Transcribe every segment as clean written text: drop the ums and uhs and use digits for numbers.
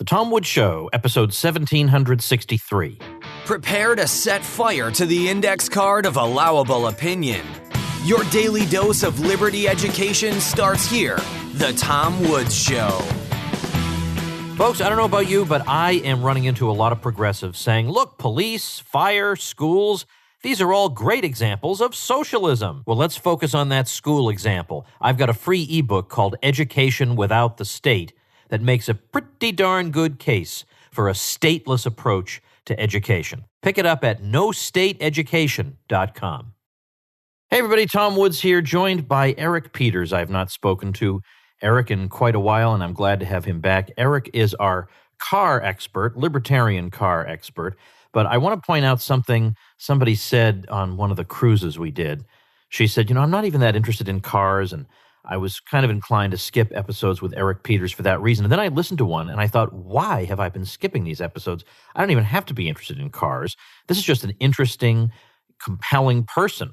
Tom Woods Show, episode 1763. Prepare to set fire to the index card of allowable opinion. Your daily dose of liberty education starts here. The Tom Woods Show. Folks, I don't know about you, but I am running into a lot of progressives saying, look, police, fire, schools, these are all great examples of socialism. Well, let's focus on that school example. I've got a free ebook called Education Without the State that makes a pretty darn good case for a stateless approach to education. Pick it up at nostateeducation.com. Hey everybody, Tom Woods here, joined by Eric Peters. I have not spoken to Eric in quite a while, and I'm glad to have him back. Eric is our car expert, libertarian car expert, but I want to point out something somebody said on one of the cruises we did. She said, I'm not even that interested in cars, and I was kind of inclined to skip episodes with Eric Peters for that reason. And then I listened to one, and I thought, why have I been skipping these episodes? I don't even have to be interested in cars. This is just an interesting, compelling person.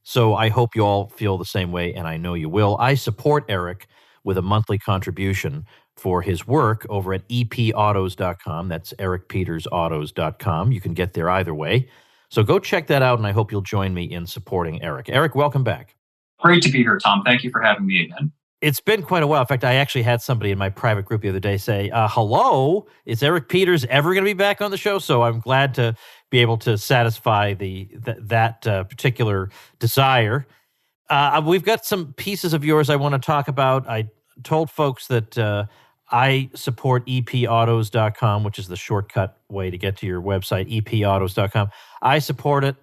So I hope you all feel the same way, and I know you will. I support Eric with a monthly contribution for his work over at epautos.com. That's ericpetersautos.com. You can get there either way. So go check that out, and I hope you'll join me in supporting Eric. Eric, welcome back. Great to be here, Tom. Thank you for having me again. It's been quite a while. In fact, I actually had somebody in my private group the other day say, hello, is Eric Peters ever going to be back on the show? So I'm glad to be able to satisfy that particular desire. We've got some pieces of yours I want to talk about. I told folks that I support epautos.com, which is the shortcut way to get to your website, epautos.com. I support it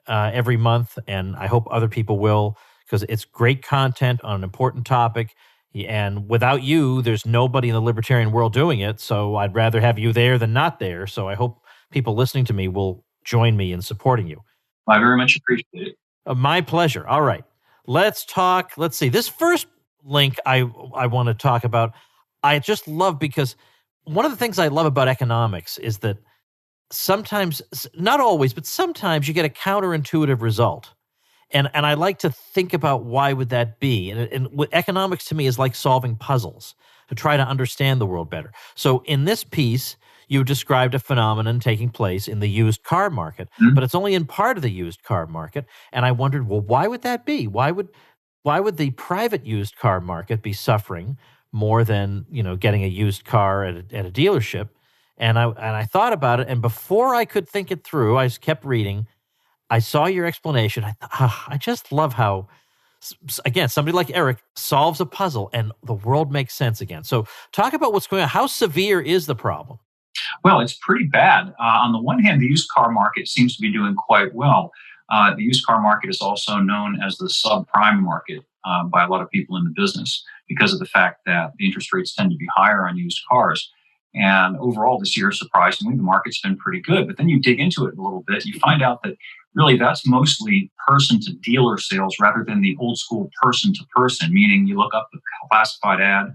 every month, and I hope other people will, because it's great content on an important topic. And without you, there's nobody in the libertarian world doing it. So I'd rather have you there than not there. So I hope people listening to me will join me in supporting you. I very much appreciate it. My pleasure. All right. Let's talk. Let's see. This first link I want to talk about, I just love, because one of the things I love about economics is that sometimes, not always, but sometimes you get a counterintuitive result. And I like to think about why would that be. And economics to me is like solving puzzles to try to understand the world better. So in this piece, you described a phenomenon taking place in the used car market, but it's only in part of the used car market. And I wondered, well, why would that be? Why would the private used car market be suffering more than, getting a used car at a dealership? And I thought about it, and before I could think it through, I just kept reading. I saw your explanation. I thought, I just love how, again, somebody like Eric solves a puzzle and the world makes sense again. So talk about what's going on. How severe is the problem? Well, it's pretty bad. On the one hand, the used car market seems to be doing quite well. The used car market is also known as the subprime market by a lot of people in the business because of the fact that the interest rates tend to be higher on used cars. And overall this year, surprisingly, the market's been pretty good. But then you dig into it a little bit, you find out that really that's mostly person-to-dealer sales rather than the old-school person-to-person, meaning you look up the classified ad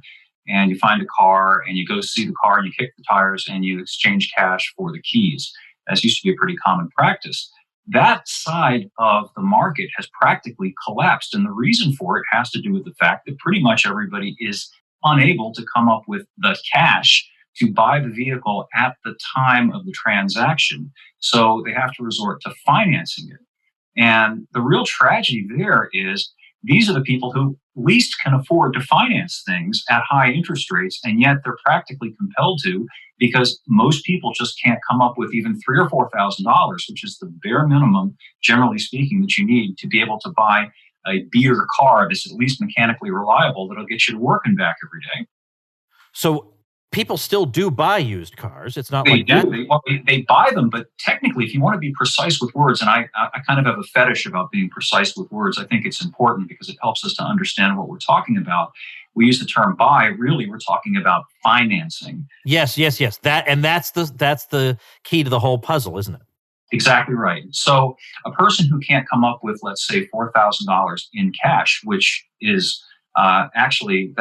and you find a car and you go see the car and you kick the tires and you exchange cash for the keys. That used to be a pretty common practice. That side of the market has practically collapsed. And the reason for it has to do with the fact that pretty much everybody is unable to come up with the cash to buy the vehicle at the time of the transaction. So they have to resort to financing it. And the real tragedy there is these are the people who least can afford to finance things at high interest rates, and yet they're practically compelled to because most people just can't come up with even $3,000 or $4,000, which is the bare minimum, generally speaking, that you need to be able to buy a beater car that's at least mechanically reliable that'll get you to work and back every day. So people still do buy used cars. It's not they like do. that. They buy them, but technically, if you want to be precise with words, and I kind of have a fetish about being precise with words, I think it's important because it helps us to understand what we're talking about. We use the term buy. Really, we're talking about financing. Yes. That's the key to the whole puzzle, isn't it? Exactly right. So a person who can't come up with, let's say, $4,000 in cash, which is actually,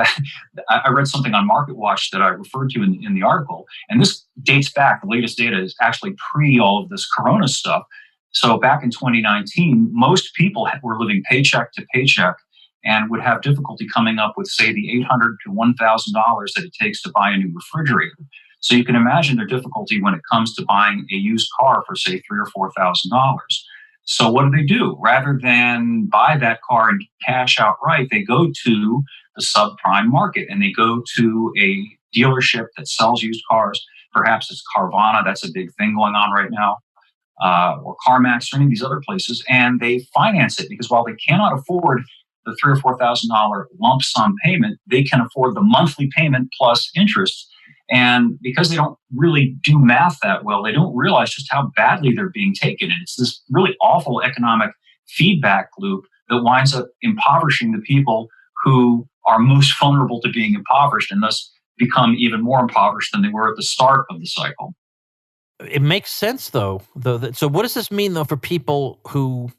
I read something on MarketWatch that I referred to in the article, and this dates back. The latest data is actually pre all of this Corona stuff. So back in 2019, most people were living paycheck to paycheck and would have difficulty coming up with, say, the $800 to $1,000 that it takes to buy a new refrigerator. So you can imagine their difficulty when it comes to buying a used car for, say, $3,000 or $4,000. So what do? Rather than buy that car and cash outright, they go to the subprime market and they go to a dealership that sells used cars. Perhaps it's Carvana. That's a big thing going on right now. Or CarMax or any of these other places, and they finance it because while they cannot afford the $3,000 or $4,000 lump sum payment, they can afford the monthly payment plus interest. And because they don't really do math that well, they don't realize just how badly they're being taken. And it's this really awful economic feedback loop that winds up impoverishing the people who are most vulnerable to being impoverished and thus become even more impoverished than they were at the start of the cycle. It makes sense, though. So what does this mean, though, for people who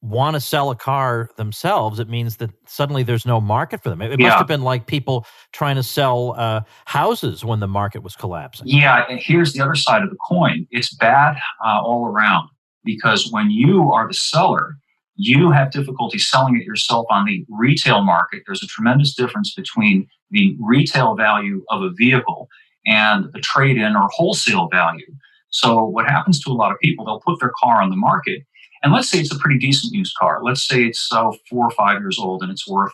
want to sell a car themselves? It means that suddenly there's no market for them. It must have been like people trying to sell houses when the market was collapsing. Yeah, and here's the other side of the coin. It's bad all around because when you are the seller, you have difficulty selling it yourself on the retail market. There's a tremendous difference between the retail value of a vehicle and the trade-in or wholesale value. So what happens to a lot of people, they'll put their car on the market, and let's say it's a pretty decent used car. Let's say it's 4 or 5 years old and it's worth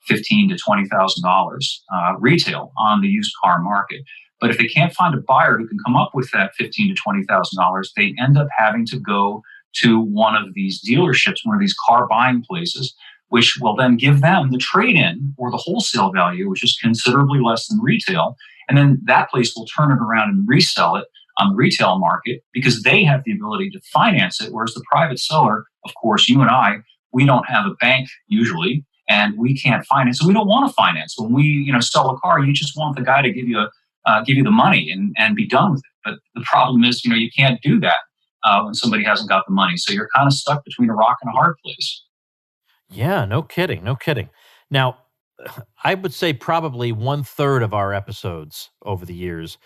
$15,000 to $20,000 retail on the used car market. But if they can't find a buyer who can come up with that $15,000 to $20,000, they end up having to go to one of these dealerships, one of these car buying places, which will then give them the trade-in or the wholesale value, which is considerably less than retail. And then that place will turn it around and resell it on the retail market because they have the ability to finance it, whereas the private seller, of course, you and I, we don't have a bank usually, and we can't finance, so we don't want to finance. When we sell a car, you just want the guy to give you the money and be done with it. But the problem is, you can't do that when somebody hasn't got the money. So you're kind of stuck between a rock and a hard place. Yeah, no kidding, no kidding. Now, I would say probably 1/3 of our episodes over the years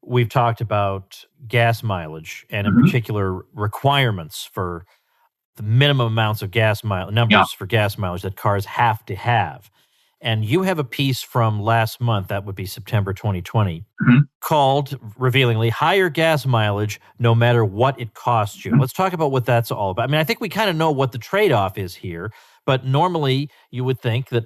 we've talked about gas mileage and in particular requirements for the minimum amounts of numbers for gas mileage that cars have to have. And you have a piece from last month, that would be September 2020, called, revealingly, Higher Gas Mileage No Matter What It Costs You. Let's talk about what that's all about. I mean, I think we kind of know what the trade-off is here, but normally you would think that,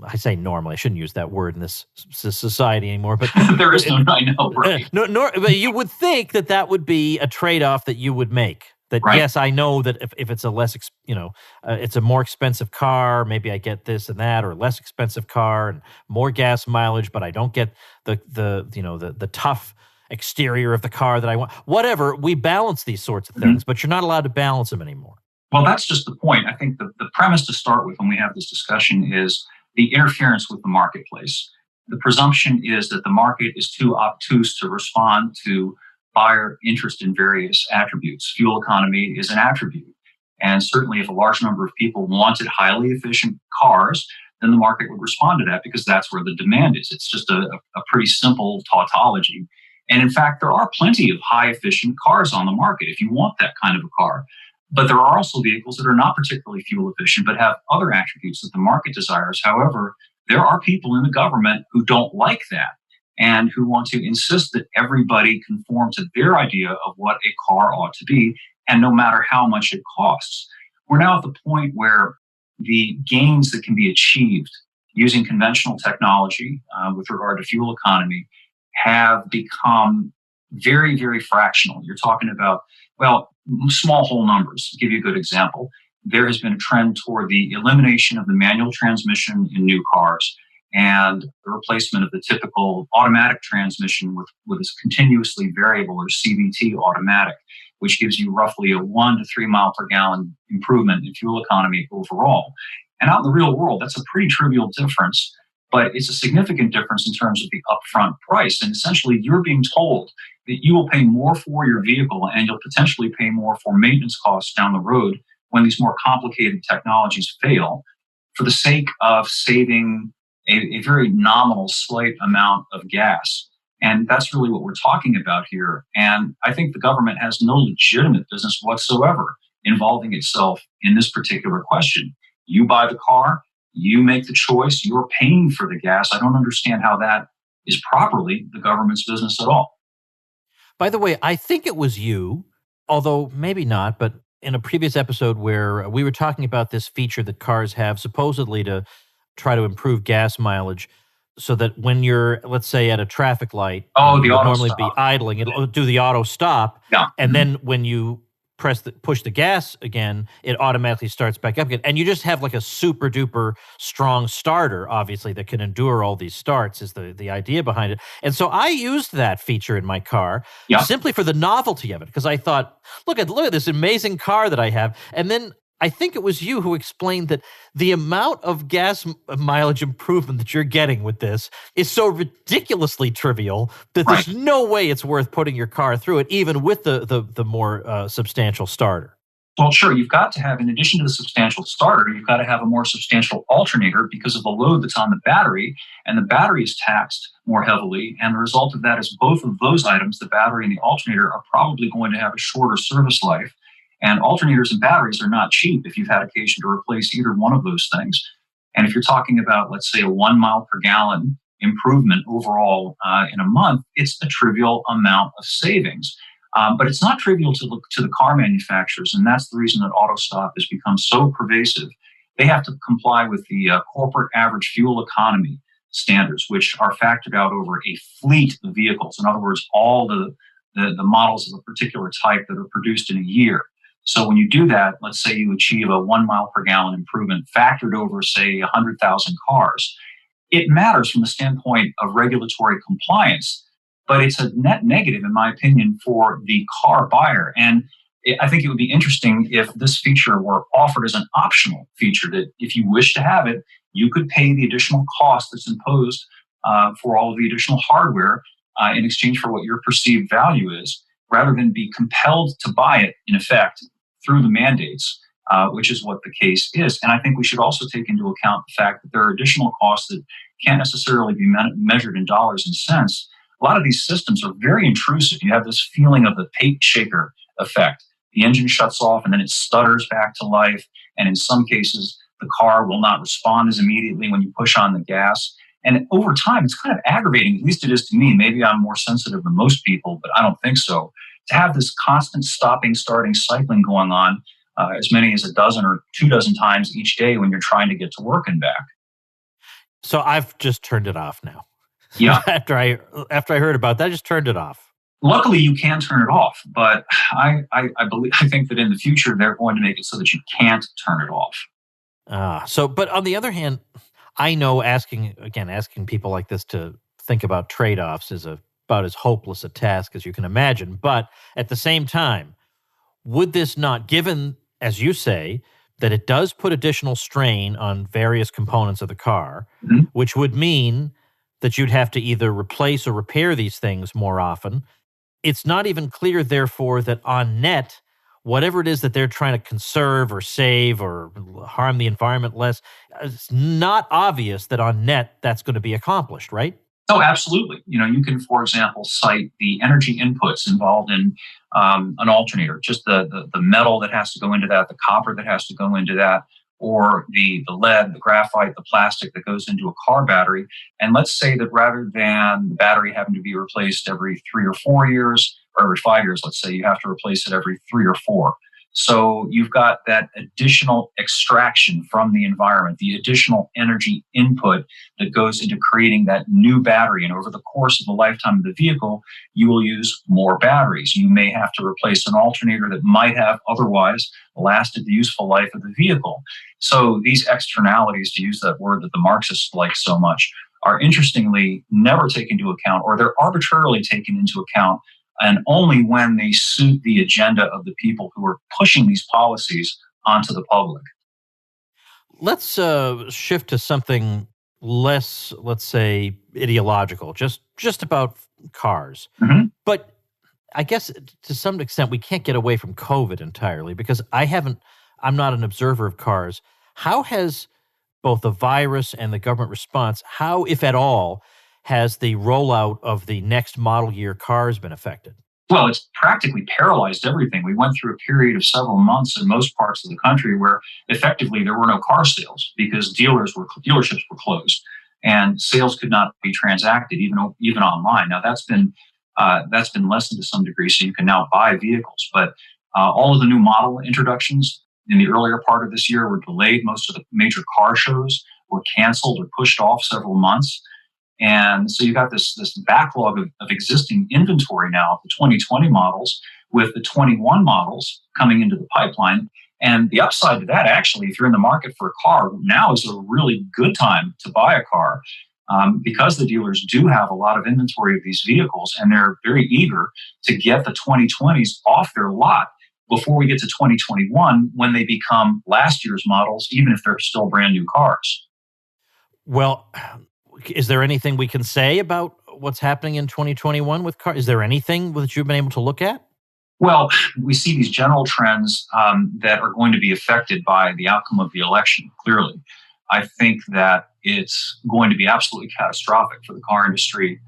I say normally, I shouldn't use that word in this society anymore, but there is no, I know, right? But you would think that would be a trade-off that you would make. That right. Yes, I know that if it's a less, it's a more expensive car, maybe I get this and that, or less expensive car and more gas mileage, but I don't get the tough exterior of the car that I want. Whatever, we balance these sorts of things, but you're not allowed to balance them anymore. Well, that's just the point. I think the premise to start with when we have this discussion is the interference with the marketplace. The presumption is that the market is too obtuse to respond to buyer interest in various attributes. Fuel economy is an attribute. And certainly if a large number of people wanted highly efficient cars, then the market would respond to that because that's where the demand is. It's just a pretty simple tautology. And in fact, there are plenty of high efficient cars on the market if you want that kind of a car. But there are also vehicles that are not particularly fuel efficient, but have other attributes that the market desires. However, there are people in the government who don't like that and who want to insist that everybody conform to their idea of what a car ought to be, and no matter how much it costs. We're now at the point where the gains that can be achieved using conventional technology with regard to fuel economy have become very, very fractional. You're talking about, small whole numbers. I'll give you a good example. There has been a trend toward the elimination of the manual transmission in new cars and the replacement of the typical automatic transmission with a continuously variable or CVT automatic, which gives you roughly a 1 to 3 mile per gallon improvement in fuel economy overall. And out in the real world, that's a pretty trivial difference, but it's a significant difference in terms of the upfront price. And essentially, you're being told that you will pay more for your vehicle and you'll potentially pay more for maintenance costs down the road when these more complicated technologies fail for the sake of saving a very nominal, slight amount of gas. And that's really what we're talking about here. And I think the government has no legitimate business whatsoever involving itself in this particular question. You buy the car, you make the choice, you're paying for the gas. I don't understand how that is properly the government's business at all. By the way, I think it was you, although maybe not, but in a previous episode where we were talking about this feature that cars have supposedly to try to improve gas mileage so that when you're, let's say, at a traffic light Oh, and the you would auto normally be stop. idling, it'll do the auto stop. Yeah. And then when you push the gas again, it automatically starts back up again. And you just have like a super duper strong starter, obviously, that can endure all these starts is the idea behind it. And so I used that feature in my car Yeah. simply for the novelty of it, because I thought, look at this amazing car that I have. And then I think it was you who explained that the amount of gas mileage improvement that you're getting with this is so ridiculously trivial that Right. there's no way it's worth putting your car through it, even with the more substantial starter. Well, sure, you've got to have, in addition to the substantial starter, you've got to have a more substantial alternator because of the load that's on the battery, and the battery is taxed more heavily. And the result of that is both of those items, the battery and the alternator, are probably going to have a shorter service life. And alternators and batteries are not cheap if you've had occasion to replace either one of those things. And if you're talking about, let's say, a 1 mile per gallon improvement overall in a month, it's a trivial amount of savings. But it's not trivial to the car manufacturers, and that's the reason that AutoStop has become so pervasive. They have to comply with the corporate average fuel economy standards, which are factored out over a fleet of vehicles. In other words, all the models of a particular type that are produced in a year. So when you do that, let's say you achieve a 1 mile per gallon improvement factored over, say, 100,000 cars. It matters from the standpoint of regulatory compliance, but it's a net negative, in my opinion, for the car buyer. And I think it would be interesting if this feature were offered as an optional feature, that if you wish to have it, you could pay the additional cost that's imposed for all of the additional hardware in exchange for what your perceived value is, rather than be compelled to buy it, in effect, through the mandates, which is what the case is. And I think we should also take into account the fact that there are additional costs that can't necessarily be measured in dollars and cents. A lot of these systems are very intrusive. You have this feeling of the tape shaker effect. The engine shuts off and then it stutters back to life. And in some cases, the car will not respond as immediately when you push on the gas. And over time, it's kind of aggravating, at least it is to me. Maybe I'm more sensitive than most people, but I don't think so. To have this constant stopping, starting, cycling going on as many as a dozen or 24 times each day when you're trying to get to work and back. So I've just turned it off now. Yeah. after I heard about that, I just turned it off. Luckily, you can turn it off, but I think that in the future they're going to make it so that you can't turn it off. But on the other hand, I know asking people like this to think about trade-offs is about as hopeless a task as you can imagine. But at the same time, would this not, given, as you say, that it does put additional strain on various components of the car, Mm-hmm. which would mean that you'd have to either replace or repair these things more often, it's not even clear, therefore, that on net, whatever it is that they're trying to conserve or save or harm the environment less, it's not obvious that on net that's going to be accomplished, right? Oh, absolutely. You can, for example, cite the energy inputs involved in an alternator, just the metal that has to go into that, the copper that has to go into that, or the lead, the graphite, the plastic that goes into a car battery. And let's say that rather than the battery having to be replaced every 3 or 4 years, or every 5 years, let's say, you have to replace it every 3 or 4. So you've got that additional extraction from the environment, the additional energy input that goes into creating that new battery. And over the course of the lifetime of the vehicle, you will use more batteries. You may have to replace an alternator that might have otherwise lasted the useful life of the vehicle. So these externalities, to use that word that the Marxists like so much, are interestingly never taken into account, or they're arbitrarily taken into account, and only when they suit the agenda of the people who are pushing these policies onto the public. Let's shift to something less, let's say, ideological, just about cars. Mm-hmm. But I guess to some extent we can't get away from COVID entirely, because I'm not an observer of cars. How has both the virus and the government response, how, if at all, has the rollout of the next model year cars been affected? Well, it's practically paralyzed everything. We went through a period of several months in most parts of the country where effectively there were no car sales because dealerships were closed. and sales could not be transacted even online. Now that's been lessened to some degree, so you can now buy vehicles. But all of the new model introductions in the earlier part of this year were delayed. Most of the major car shows were canceled or pushed off several months. And so you got this backlog of existing inventory now of the 2020 models, with the 21 models coming into the pipeline. And the upside to that, actually, if you're in the market for a car, now is a really good time to buy a car, because the dealers do have a lot of inventory of these vehicles, and they're very eager to get the 2020s off their lot before we get to 2021, when they become last year's models, even if they're still brand new cars. Well, is there anything we can say about what's happening in 2021 with cars? Is there anything that you've been able to look at? Well, we see these general trends that are going to be affected by the outcome of the election, clearly. I think that it's going to be absolutely catastrophic for the car industry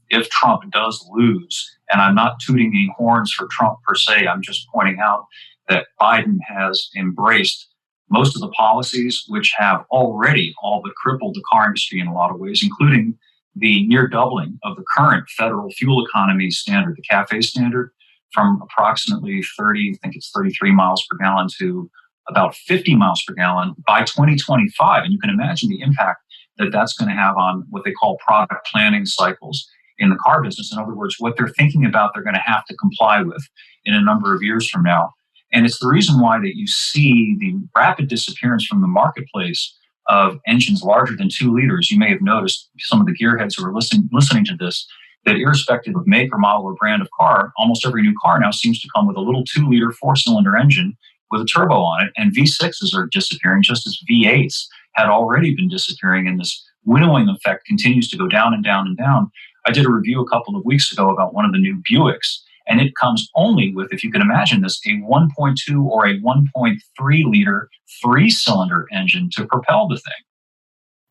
if Trump does lose. And I'm not tooting the horns for Trump per se. I'm just pointing out that Biden has embraced most of the policies which have already all but crippled the car industry in a lot of ways, including the near doubling of the current federal fuel economy standard, the CAFE standard, from approximately 30, I think it's 33 miles per gallon, to about 50 miles per gallon by 2025. And you can imagine the impact that that's going to have on what they call product planning cycles in the car business. In other words, what they're thinking about, they're going to have to comply with in a number of years from now. And it's the reason why that you see the rapid disappearance from the marketplace of engines larger than 2 liters. You may have noticed, some of the gearheads who are listening to this, that irrespective of make or model or brand of car, almost every new car now seems to come with a little 2-liter 4-cylinder engine with a turbo on it. And V6s are disappearing, just as V8s had already been disappearing. And this winnowing effect continues to go down and down and down. I did a review a couple of weeks ago about one of the new Buicks, and it comes only with, if you can imagine this, a 1.2 or a 1.3 liter 3-cylinder engine to propel the thing.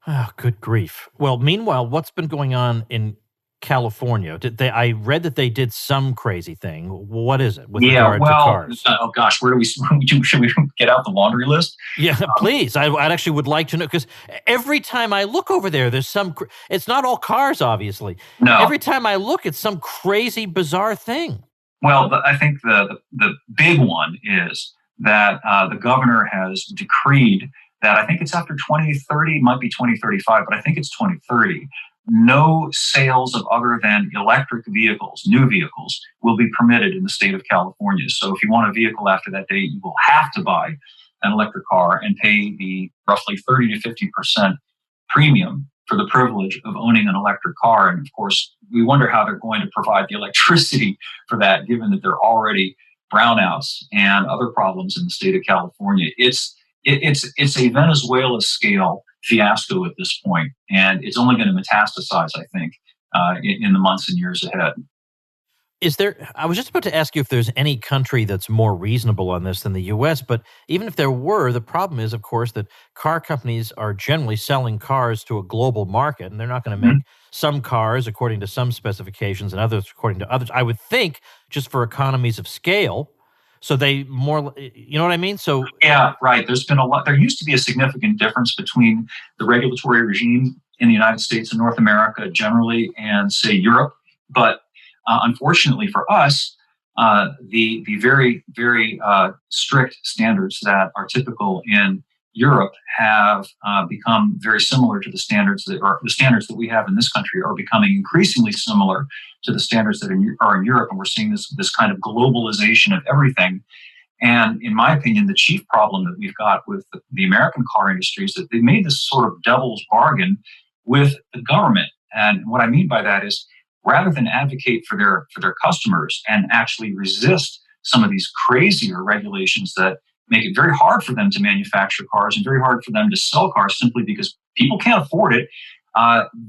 Oh, good grief. Well, meanwhile, what's been going on in California? I read that they did some crazy thing. What is it with regard to cars? Oh gosh, where do we should we get out the laundry list? Yeah, please. I actually would like to know, because every time I look over there, there's some. It's not all cars, obviously. No. Every time I look, it's some crazy, bizarre thing. Well, I think the big one is that the governor has decreed that, I think it's after 2030, might be 2035, but I think it's 2030. No sales of other than electric vehicles, new vehicles, will be permitted in the state of California. So if you want a vehicle after that date, you will have to buy an electric car and pay the roughly 30 to 50% premium for the privilege of owning an electric car. And of course, we wonder how they're going to provide the electricity for that, given that there are already brownouts and other problems in the state of California. It's a Venezuela scale fiasco at this point, and it's only going to metastasize, I think, in the months and years ahead. I was just about to ask you if there's any country that's more reasonable on this than the U.S., but even if there were, the problem is, of course, that car companies are generally selling cars to a global market, and they're not going to make some cars according to some specifications and others according to others. I would think just for economies of scale. So you know what I mean? So yeah, right. There's been a lot. There used to be a significant difference between the regulatory regime in the United States and North America generally, and say Europe. But unfortunately for us, the very, very strict standards that are typical in Europe have become very similar to the standards that we have in this country are becoming increasingly similar to the standards that are in Europe. And we're seeing this kind of globalization of everything. And in my opinion, the chief problem that we've got with the American car industry is that they made this sort of devil's bargain with the government. And what I mean by that is, rather than advocate for their customers and actually resist some of these crazier regulations that make it very hard for them to manufacture cars and very hard for them to sell cars simply because people can't afford it,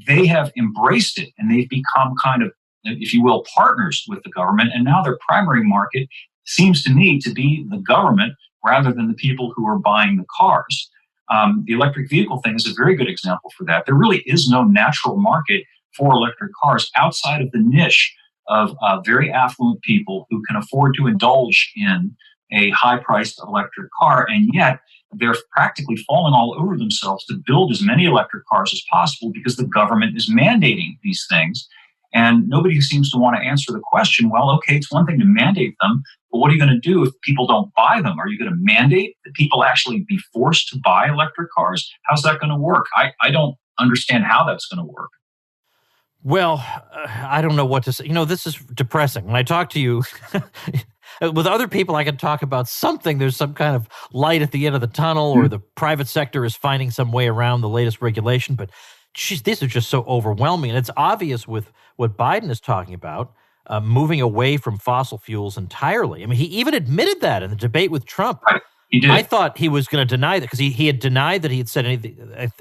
they have embraced it, and they've become kind of, if you will, partners with the government. And now their primary market seems to me to be the government rather than the people who are buying the cars. The electric vehicle thing is a very good example for that. There really is no natural market for electric cars outside of the niche of very affluent people who can afford to indulge in a high-priced electric car. And yet, they're practically falling all over themselves to build as many electric cars as possible because the government is mandating these things. And nobody seems to want to answer the question, well, okay, it's one thing to mandate them, but what are you going to do if people don't buy them? Are you going to mandate that people actually be forced to buy electric cars? How's that going to work? I don't understand how that's going to work. Well, I don't know what to say. This is depressing. When I talk to you, with other people, I can talk about something. There's some kind of light at the end of the tunnel, or the private sector is finding some way around the latest regulation. But geez, these are just so overwhelming. And it's obvious with what Biden is talking about, moving away from fossil fuels entirely. I mean, he even admitted that in the debate with Trump. Right. He did. I thought he was going to deny that because he had denied that he had said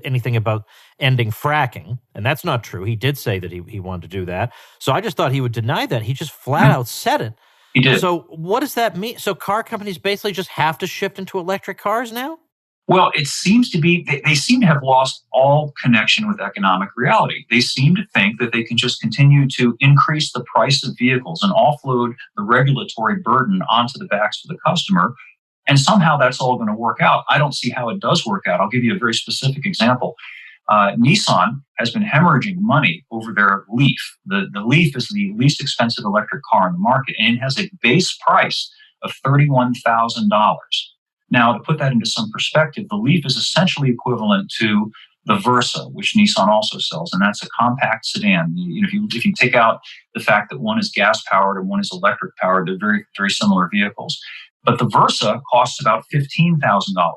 anything about ending fracking, and that's not true. He did say that he wanted to do that. So I just thought he would deny that. He just flat out said it. He did. So what does that mean? So car companies basically just have to shift into electric cars now? Well, it seems to be, they seem to have lost all connection with economic reality. They seem to think that they can just continue to increase the price of vehicles and offload the regulatory burden onto the backs of the customer. And somehow that's all going to work out. I don't see how it does work out. I'll give you a very specific example. Nissan has been hemorrhaging money over their Leaf. The Leaf is the least expensive electric car in the market, and it has a base price of $31,000. Now, to put that into some perspective, the Leaf is essentially equivalent to the Versa, which Nissan also sells, and that's a compact sedan. If you take out the fact that one is gas-powered and one is electric-powered, they're very, very similar vehicles. But the Versa costs about $15,000.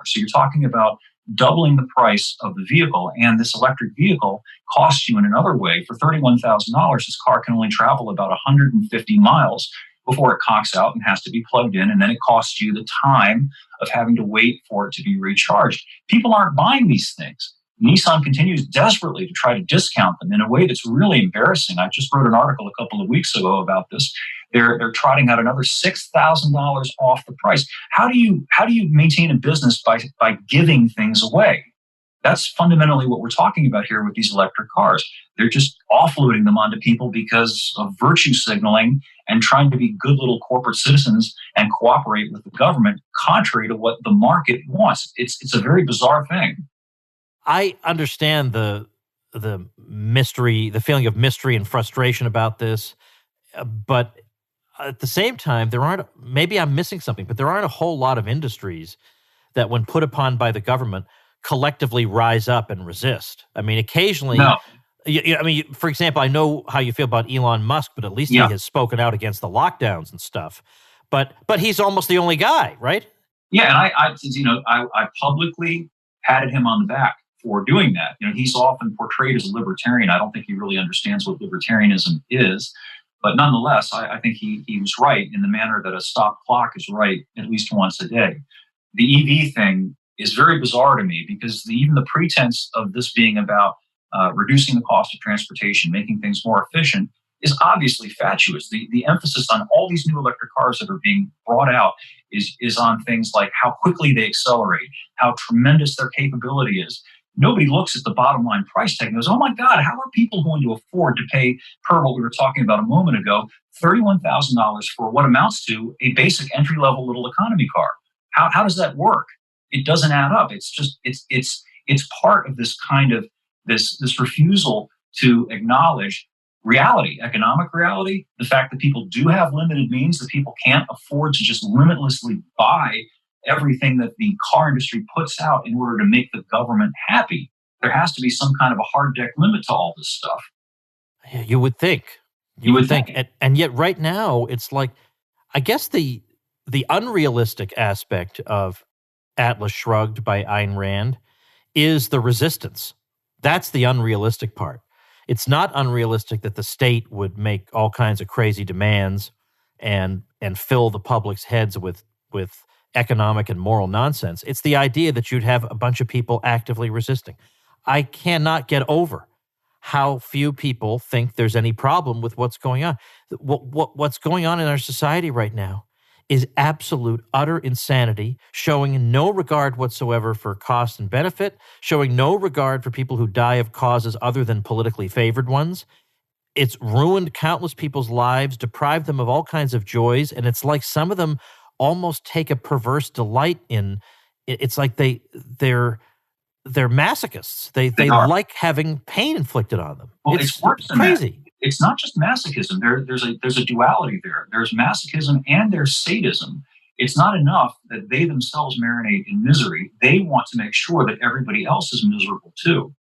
So you're talking about doubling the price of the vehicle. And this electric vehicle costs you in another way. For $31,000, this car can only travel about 150 miles before it cocks out and has to be plugged in. And then it costs you the time of having to wait for it to be recharged. People aren't buying these things. Nissan continues desperately to try to discount them in a way that's really embarrassing. I just wrote an article a couple of weeks ago about this. They're trotting out another $6,000 off the price. How do you maintain a business by giving things away? That's fundamentally what we're talking about here with these electric cars. They're just offloading them onto people because of virtue signaling and trying to be good little corporate citizens and cooperate with the government, contrary to what the market wants. It's a very bizarre thing. I understand the mystery, the feeling of mystery and frustration about this, but at the same time, maybe I'm missing something, but there aren't a whole lot of industries that, when put upon by the government, collectively rise up and resist. I mean, occasionally, No. For example, I know how you feel about Elon Musk, but at least he has spoken out against the lockdowns and stuff. But he's almost the only guy, right? Yeah, and I publicly patted him on the back for doing that. He's often portrayed as a libertarian. I don't think he really understands what libertarianism is. But nonetheless, I think he was right in the manner that a stop clock is right at least once a day. The EV thing is very bizarre to me because even the pretense of this being about reducing the cost of transportation, making things more efficient, is obviously fatuous. The emphasis on all these new electric cars that are being brought out is on things like how quickly they accelerate, how tremendous their capability is. Nobody looks at the bottom line price tag and goes, oh my God, how are people going to afford to pay, per what we were talking about a moment ago, $31,000 for what amounts to a basic entry-level little economy car? How does that work? It doesn't add up. It's just, it's part of this kind of, this refusal to acknowledge reality, economic reality, the fact that people do have limited means, that people can't afford to just limitlessly buy everything that the car industry puts out in order to make the government happy. There has to be some kind of a hard deck limit to all this stuff. You would think. You would think. And yet right now, it's like, I guess the unrealistic aspect of Atlas Shrugged by Ayn Rand is the resistance. That's the unrealistic part. It's not unrealistic that the state would make all kinds of crazy demands and fill the public's heads with economic and moral nonsense. It's the idea that you'd have a bunch of people actively resisting. I cannot get over how few people think there's any problem with what's going on. What's going on in our society right now is absolute, utter insanity, showing no regard whatsoever for cost and benefit, showing no regard for people who die of causes other than politically favored ones. It's ruined countless people's lives, deprived them of all kinds of joys, and it's like some of them almost take a perverse delight in it's like they're masochists. They are. like having pain inflicted on them. Well, it's worse than crazy. That. It's not just masochism. There's a duality there. There's masochism and there's sadism. It's not enough that they themselves marinate in misery. They want to make sure that everybody else is miserable too.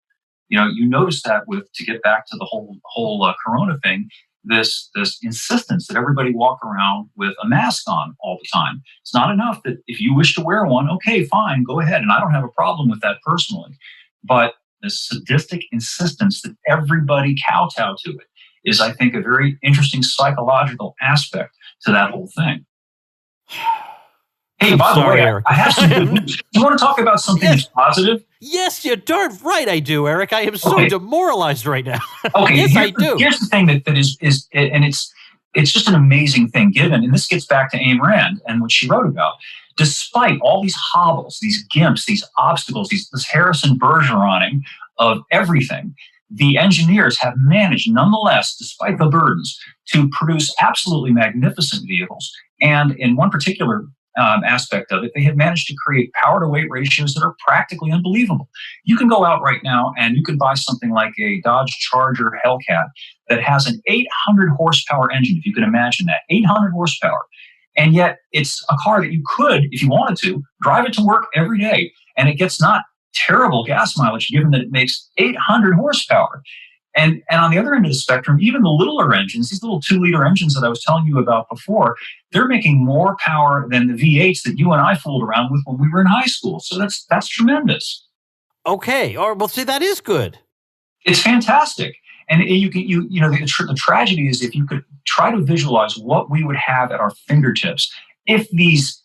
You notice that to get back to the whole Corona thing, this insistence that everybody walk around with a mask on all the time. It's not enough that if you wish to wear one, okay, fine, go ahead. And I don't have a problem with that personally. But the sadistic insistence that everybody kowtow to it is, I think, a very interesting psychological aspect to that whole thing. Hey, by the way, Eric. I have some good news. You want to talk about something that's positive? Yes, you're darn right I do, Eric. I am so demoralized right now. Okay, yes, I do. Here's the thing that is, and it's just an amazing thing given, and this gets back to Ayn Rand and what she wrote about. Despite all these hobbles, these gimps, these obstacles, this Harrison Bergeroning of everything, the engineers have managed, nonetheless, despite the burdens, to produce absolutely magnificent vehicles. And in one particular aspect of it, they have managed to create power-to-weight ratios that are practically unbelievable. You can go out right now and you can buy something like a Dodge Charger Hellcat that has an 800 horsepower engine, if you can imagine that, 800 horsepower. And yet it's a car that you could, if you wanted to, drive it to work every day. And it gets not terrible gas mileage given that it makes 800 horsepower. And on the other end of the spectrum, even the littler engines, these little 2-liter engines that I was telling you about before, they're making more power than the V8s that you and I fooled around with when we were in high school. So that's tremendous. Okay. Well, see, that is good. It's fantastic. And the tragedy is if you could try to visualize what we would have at our fingertips if these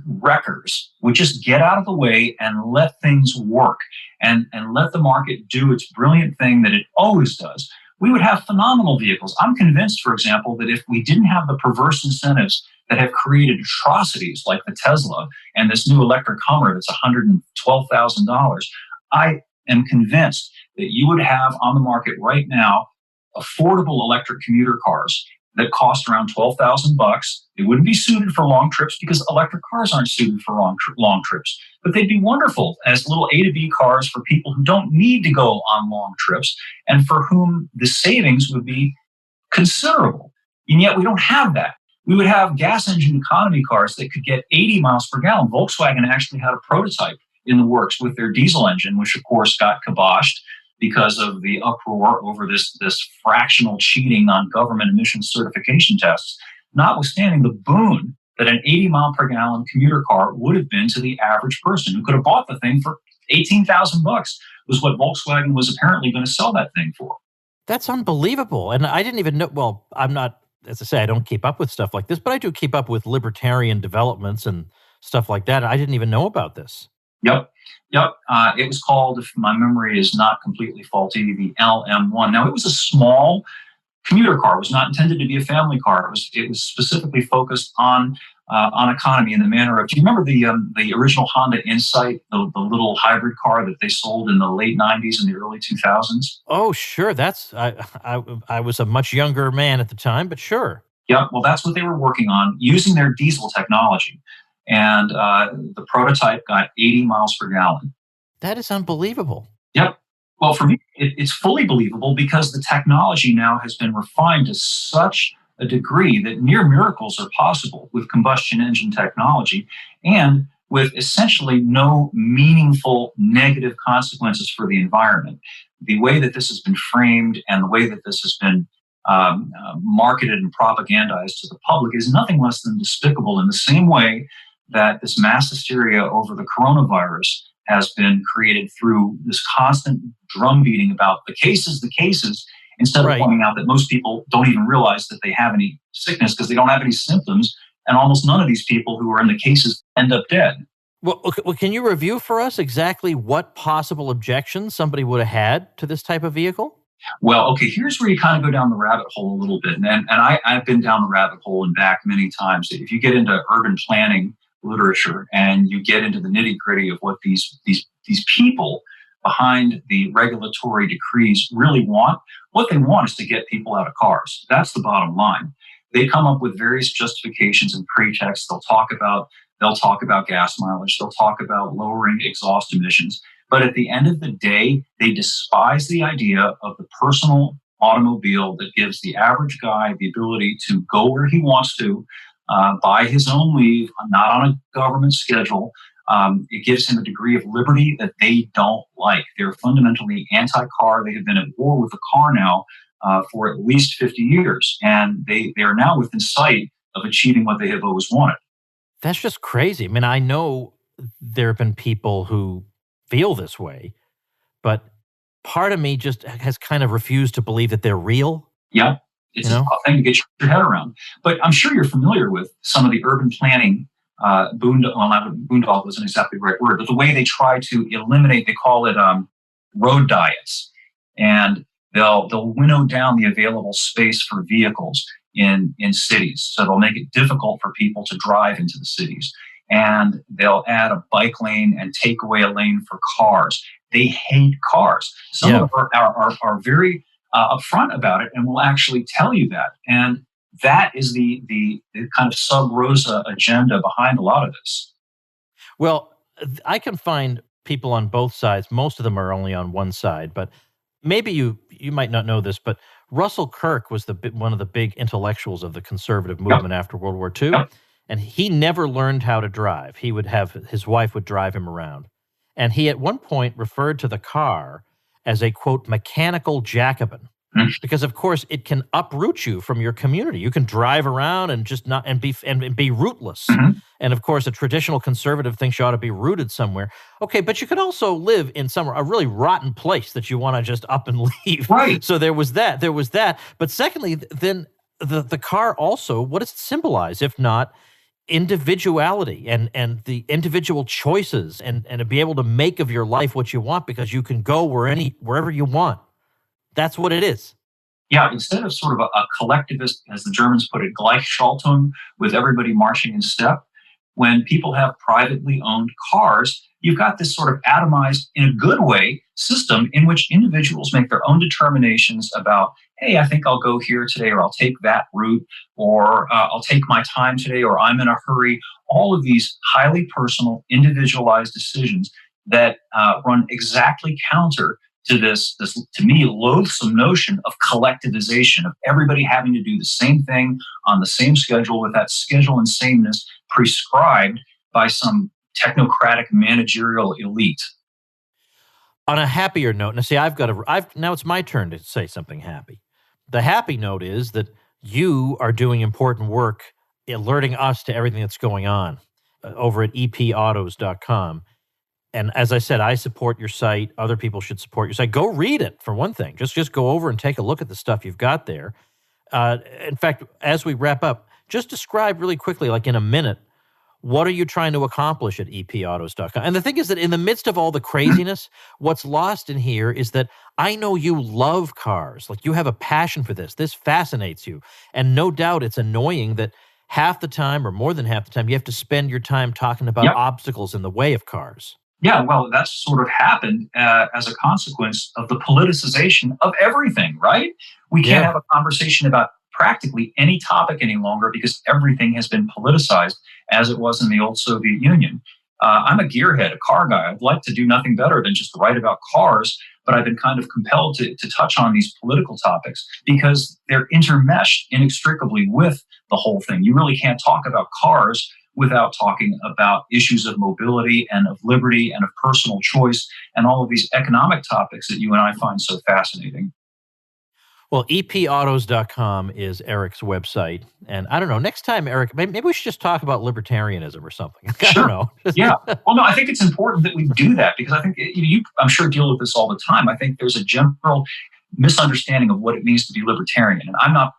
wreckers would just get out of the way and let things work and let the market do its brilliant thing that it always does, we would have phenomenal vehicles. I'm convinced, for example, that if we didn't have the perverse incentives that have created atrocities like the Tesla and this new electric Hummer that's $112,000, I am convinced that you would have on the market right now affordable electric commuter cars that cost around $12,000. They wouldn't be suited for long trips because electric cars aren't suited for long trips. But they'd be wonderful as little A to B cars for people who don't need to go on long trips and for whom the savings would be considerable. And yet we don't have that. We would have gas engine economy cars that could get 80 miles per gallon. Volkswagen actually had a prototype in the works with their diesel engine, which of course got kiboshed because of the uproar over this fractional cheating on government emissions certification tests, notwithstanding the boon that an 80 mile per gallon commuter car would have been to the average person who could have bought the thing for $18,000 was what Volkswagen was apparently going to sell that thing for. That's unbelievable. And I didn't even know, well, I'm not, as I say, I don't keep up with stuff like this, but I do keep up with libertarian developments and stuff like that. I didn't even know about this. Yep. It was called, if my memory is not completely faulty, the LM1. Now, it was a small commuter car. It was not intended to be a family car. It was specifically focused on economy in the manner of. Do you remember the original Honda Insight, the little hybrid car that they sold in the late '90s and the early 2000s? Oh, sure. I was a much younger man at the time, but sure. Yeah. Well, that's what they were working on using their diesel technology. And the prototype got 80 miles per gallon. That is unbelievable. Yep. Well, for me, it's fully believable because the technology now has been refined to such a degree that near miracles are possible with combustion engine technology and with essentially no meaningful negative consequences for the environment. The way that this has been framed and the way that this has been marketed and propagandized to the public is nothing less than despicable, in the same way that this mass hysteria over the coronavirus has been created through this constant drumbeating about the cases, instead of pointing out that most people don't even realize that they have any sickness because they don't have any symptoms, and almost none of these people who are in the cases end up dead. Well, can you review for us exactly what possible objections somebody would have had to this type of vehicle? Well, okay, here's where you kind of go down the rabbit hole a little bit. And I've been down the rabbit hole and back many times. If you get into urban planning literature and you get into the nitty-gritty of what these people behind the regulatory decrees really want, what they want is to get people out of cars. That's the bottom line. They come up with various justifications and pretexts. They'll talk about They'll talk about gas mileage. They'll talk about lowering exhaust emissions. But at the end of the day, they despise the idea of the personal automobile that gives the average guy the ability to go where he wants to, by his own leave, not on a government schedule. It gives him a degree of liberty that they don't like. They're fundamentally anti-car. They have been at war with the car now for at least 50 years, and they are now within sight of achieving what they have always wanted. That's just crazy. I mean, I know there have been people who feel this way, but part of me just has kind of refused to believe that they're real. Yeah, it's a tough thing to get your head around. But I'm sure you're familiar with some of the urban planning boondoggle isn't exactly the right word, but the way they try to eliminate, they call it road diets. And they'll winnow down the available space for vehicles in cities. So they'll make it difficult for people to drive into the cities. And they'll add a bike lane and take away a lane for cars. They hate cars. Some of them are very upfront about it and will actually tell you that. And that is the kind of sub rosa agenda behind a lot of this. Well, I can find people on both sides. Most of them are only on one side, but maybe you might not know this, but Russell Kirk was one of the big intellectuals of the conservative movement after World War II, and he never learned how to drive. His wife would drive him around, and he at one point referred to the car as a, quote, mechanical Jacobin. Because of course it can uproot you from your community. You can drive around and just not and be rootless. And of course, a traditional conservative thinks you ought to be rooted somewhere. Okay, but you could also live in a really rotten place that you want to just up and leave. Right. So there was that. But secondly, then the car also, what does it symbolize if not individuality and the individual choices and to be able to make of your life what you want because you can go wherever you want. That's what it is. Yeah, instead of sort of a collectivist, as the Germans put it, Gleichschaltung, with everybody marching in step, when people have privately owned cars, you've got this sort of atomized, in a good way, system in which individuals make their own determinations about, hey, I think I'll go here today, or I'll take that route, or I'll take my time today, or I'm in a hurry. All of these highly personal, individualized decisions that run exactly counter to this, to me, loathsome notion of collectivization, of everybody having to do the same thing on the same schedule with that schedule and sameness prescribed by some technocratic managerial elite. On a happier note, now it's my turn to say something happy. The happy note is that you are doing important work alerting us to everything that's going on over at epautos.com. And as I said, I support your site. Other people should support your site. Go read it, for one thing. Just go over and take a look at the stuff you've got there. In fact, as we wrap up, just describe really quickly, like in a minute, what are you trying to accomplish at epautos.com? And the thing is that in the midst of all the craziness, what's lost in here is that I know you love cars. Like you have a passion for this. This fascinates you. And no doubt it's annoying that half the time or more than half the time, you have to spend your time talking about obstacles in the way of cars. Yeah, well, that's sort of happened as a consequence of the politicization of everything, right? We can't have a conversation about practically any topic any longer because everything has been politicized as it was in the old Soviet Union. I'm a gearhead, a car guy. I'd like to do nothing better than just write about cars, but I've been kind of compelled to touch on these political topics because they're intermeshed inextricably with the whole thing. You really can't talk about cars without talking about issues of mobility and of liberty and of personal choice and all of these economic topics that you and I find so fascinating. Well, epautos.com is Eric's website. And I don't know, next time, Eric, maybe we should just talk about libertarianism or something. I don't know. Yeah. Well, no, I think it's important that we do that because I think you, I'm sure, deal with this all the time. I think there's a general misunderstanding of what it means to be libertarian. And I'm not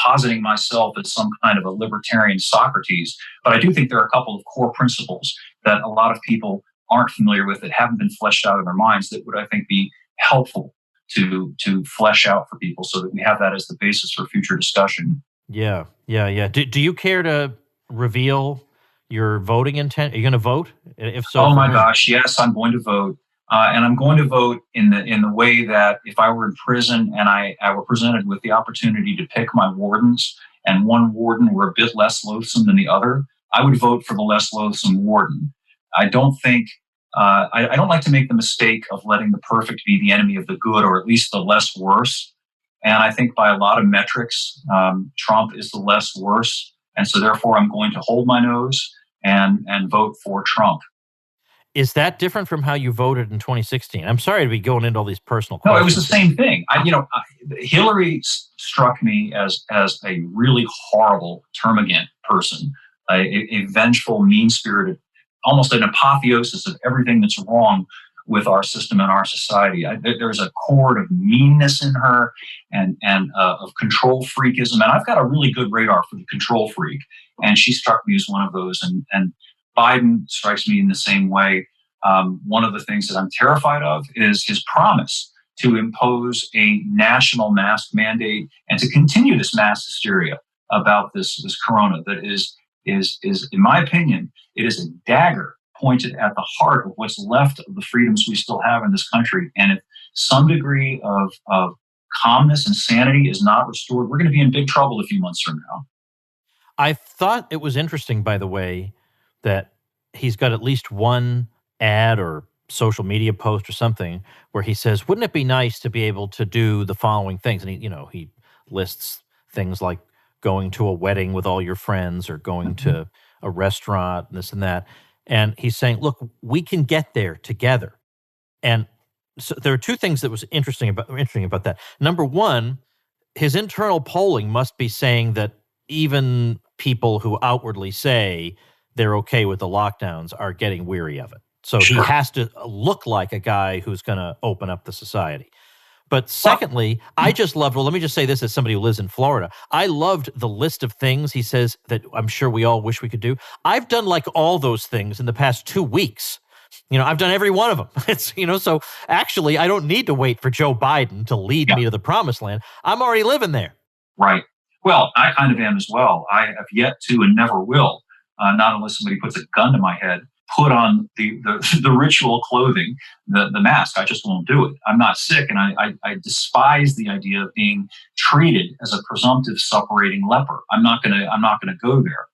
positing myself as some kind of a libertarian Socrates, but I do think there are a couple of core principles that a lot of people aren't familiar with that haven't been fleshed out in their minds that would, I think, be helpful to flesh out for people so that we have that as the basis for future discussion. Yeah. Do you care to reveal your voting intent? Are you going to vote? If so, oh my gosh, yes, I'm going to vote. And I'm going to vote in the way that if I were in prison and I were presented with the opportunity to pick my wardens and one warden were a bit less loathsome than the other, I would vote for the less loathsome warden. I don't think, I don't like to make the mistake of letting the perfect be the enemy of the good, or at least the less worse. And I think by a lot of metrics, Trump is the less worse. And so therefore, I'm going to hold my nose and vote for Trump. Is that different from how you voted in 2016? I'm sorry to be going into all these personal No, questions. it was the same thing. Hillary struck me as a really horrible, termagant person, a vengeful, mean-spirited, almost an apotheosis of everything that's wrong with our system and our society. There's a chord of meanness in her and of control freakism. And I've got a really good radar for the control freak. And she struck me as one of those. And Biden strikes me in the same way. One of the things that I'm terrified of is his promise to impose a national mask mandate and to continue this mass hysteria about this corona that is, in my opinion, it is a dagger pointed at the heart of what's left of the freedoms we still have in this country. And if some degree of calmness and sanity is not restored, we're going to be in big trouble a few months from now. I thought it was interesting, by the way, that he's got at least one ad or social media post or something where he says, wouldn't it be nice to be able to do the following things? And he lists things like going to a wedding with all your friends or going to a restaurant and this and that. And he's saying, look, we can get there together. And so there are two things that was interesting about that. Number one, his internal polling must be saying that even people who outwardly say they're okay with the lockdowns are getting weary of it. So he has to look like a guy who's going to open up the society. But secondly, I just loved, let me just say this as somebody who lives in Florida. I loved the list of things he says that I'm sure we all wish we could do. I've done like all those things in the past 2 weeks. I've done every one of them. It's, so actually I don't need to wait for Joe Biden to lead me to the promised land. I'm already living there. Right. Well, I kind of am as well. I have yet to and never will, not unless somebody puts a gun to my head, put on the ritual clothing, the mask. I just won't do it. I'm not sick, and I despise the idea of being treated as a presumptive suppurating leper. I'm not gonna go there.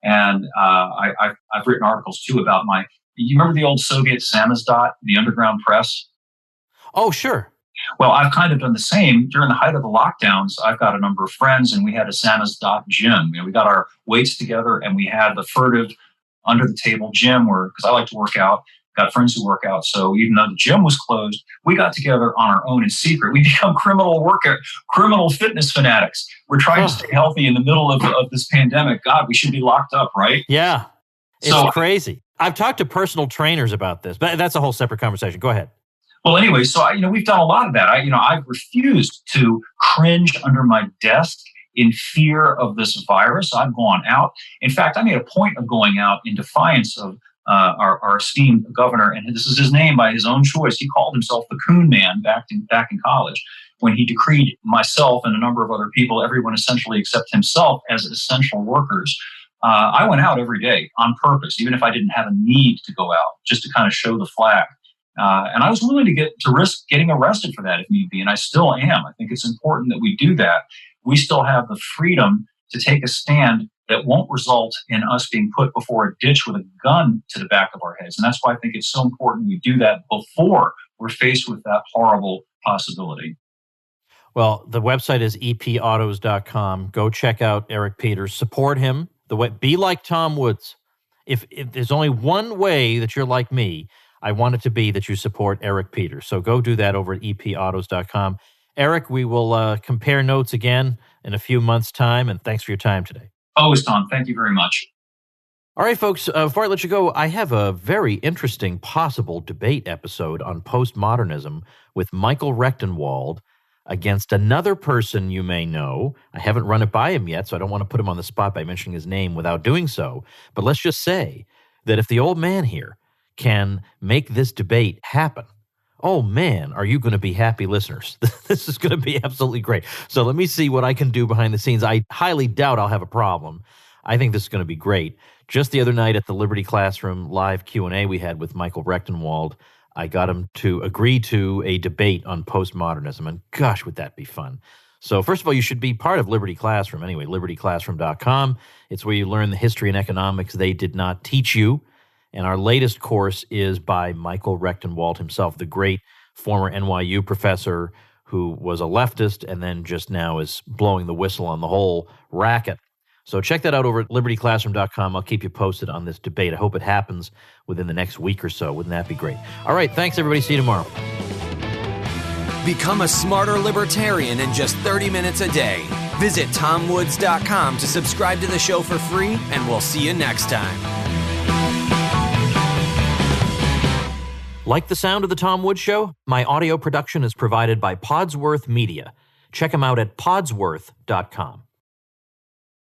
And I've written articles too about you remember the old Soviet samizdat, the underground press? Oh, sure. Well, I've kind of done the same. During the height of the lockdowns, I've got a number of friends, and we had a samizdat gym. We got our weights together, and we had the furtive under the table gym because I like to work out, got friends who work out. So even though the gym was closed, we got together on our own in secret. We become criminal fitness fanatics. We're trying to stay healthy in the middle of this pandemic. God, we should be locked up, right? Yeah. It's crazy. I've talked to personal trainers about this, but that's a whole separate conversation. Go ahead. Well, anyway, so we've done a lot of that. I've refused to cringe under my desk in fear of this virus. I've gone out. In fact, I made a point of going out in defiance of our esteemed governor, and this is his name by his own choice. He called himself the Coon Man back in college when he decreed myself and a number of other people, everyone essentially except himself, as essential workers. I went out every day on purpose, even if I didn't have a need to go out, just to kind of show the flag. And I was willing to risk getting arrested for that if need be, and I still am. I think it's important that we do that. We still have the freedom to take a stand that won't result in us being put before a ditch with a gun to the back of our heads. And that's why I think it's so important we do that before we're faced with that horrible possibility. Well, the website is epautos.com. Go check out Eric Peters. Support him. Be like Tom Woods. If there's only one way that you're like me, I want it to be that you support Eric Peters. So go do that over at epautos.com. Eric, we will compare notes again in a few months' time, and thanks for your time today. Always, Tom. Thank you very much. All right, folks, before I let you go, I have a very interesting possible debate episode on postmodernism with Michael Rechtenwald against another person you may know. I haven't run it by him yet, so I don't want to put him on the spot by mentioning his name without doing so. But let's just say that if the old man here can make this debate happen, oh man, are you going to be happy listeners? This is going to be absolutely great. So let me see what I can do behind the scenes. I highly doubt I'll have a problem. I think this is going to be great. Just the other night at the Liberty Classroom live Q&A we had with Michael Rechtenwald, I got him to agree to a debate on postmodernism, and gosh, would that be fun. So first of all, you should be part of Liberty Classroom anyway, libertyclassroom.com. It's where you learn the history and economics they did not teach you. And our latest course is by Michael Rechtenwald himself, the great former NYU professor who was a leftist and then just now is blowing the whistle on the whole racket. So check that out over at libertyclassroom.com. I'll keep you posted on this debate. I hope it happens within the next week or so. Wouldn't that be great? All right, thanks, everybody. See you tomorrow. Become a smarter libertarian in just 30 minutes a day. Visit TomWoods.com to subscribe to the show for free, and we'll see you next time. Like the sound of The Tom Woods Show? My audio production is provided by Podsworth Media. Check them out at podsworth.com.